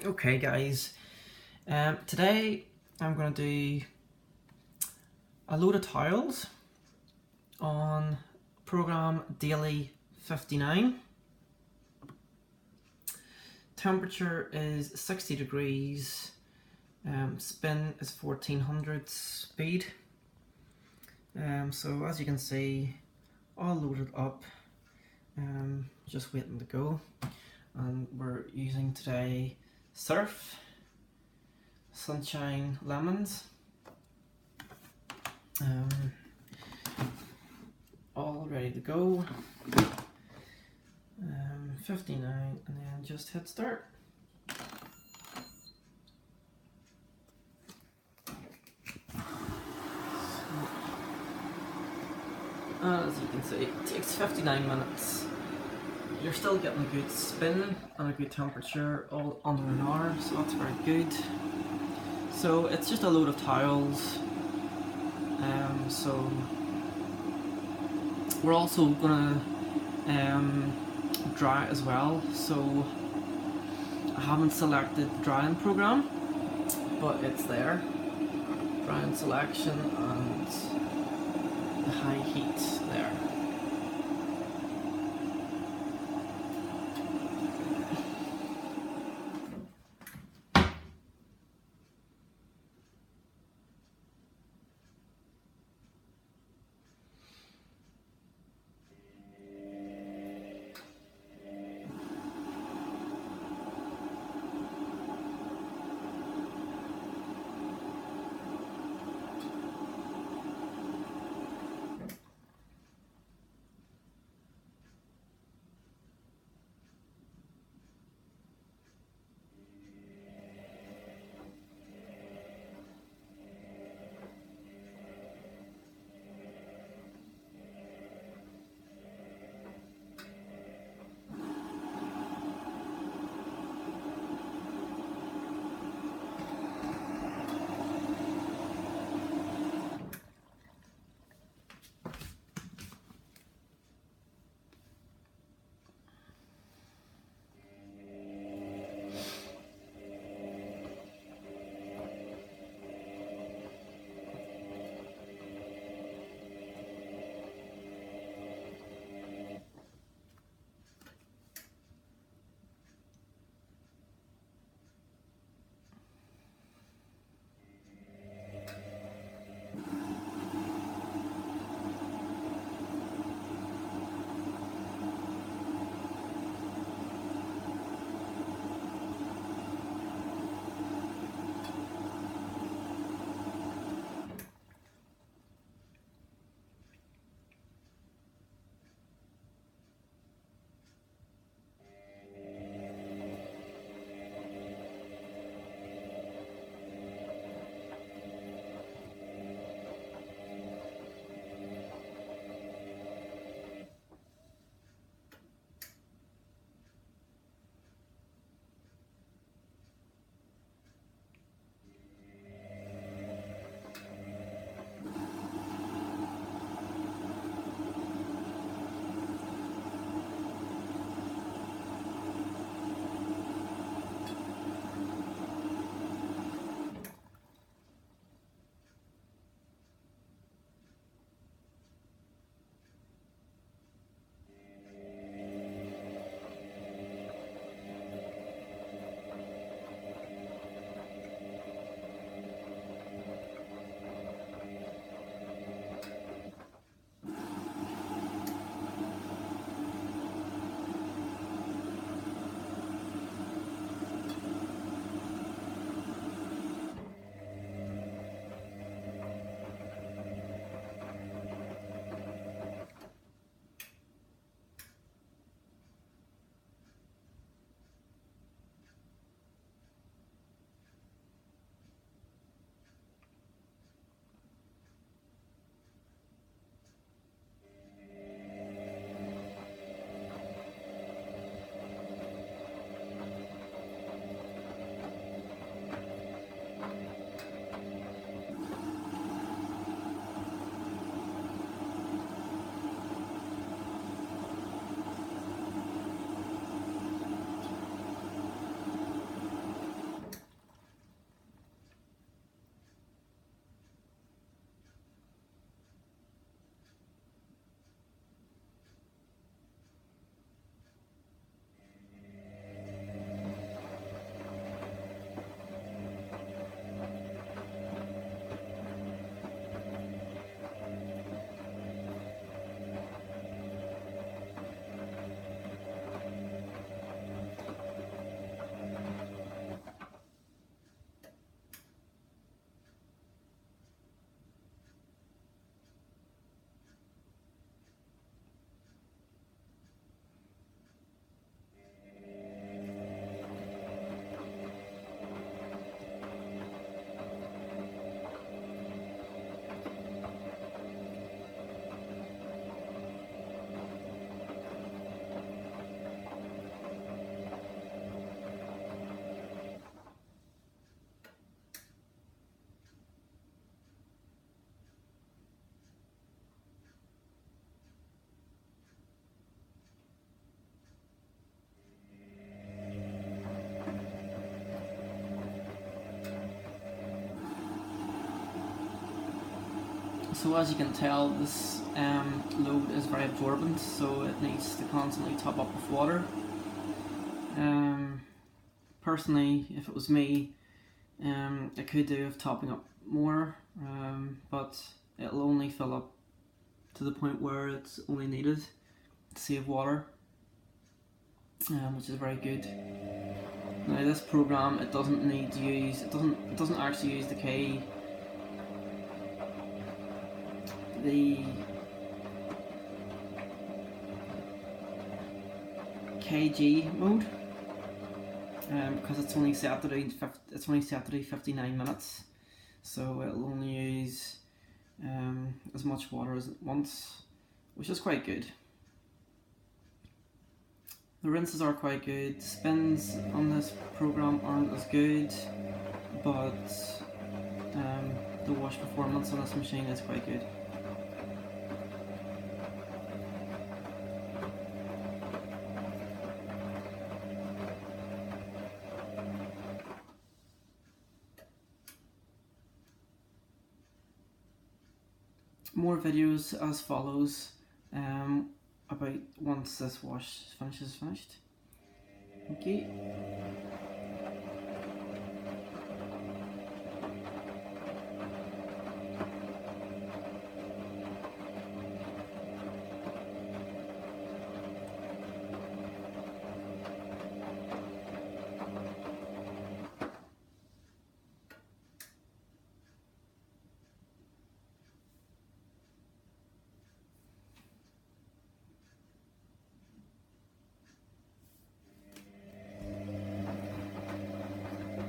Okay guys, today I'm going to do a load of tiles on program daily 59. Temperature is 60 degrees, spin is 1400 speed. So as you can see, all loaded up, just waiting to go. And we're using today Surf, Sunshine, Lemons. All ready to go. 59, and then just hit start. As you can see, it takes 59 minutes. You're still getting a good spin and a good temperature all under an hour, so that's very good. So it's just a load of tiles. So we're also gonna dry as well. So I haven't selected the drying program, but it's there. Drying selection and the high heat there. So as you can tell, this load is very absorbent, so it needs to constantly top up with water. Personally, if it was me, I could do with topping up more, but it'll only fill up to the point where it's only needed to save water, which is very good. Now this program, it doesn't need to use, it doesn't actually use the kg mode, because it's only set to do 59 minutes, so it'll only use as much water as it wants, which is quite good. The rinses are quite good. Spins on this program aren't as good, but the wash performance on this machine is quite good. More videos as follows about once this wash finished. Okay.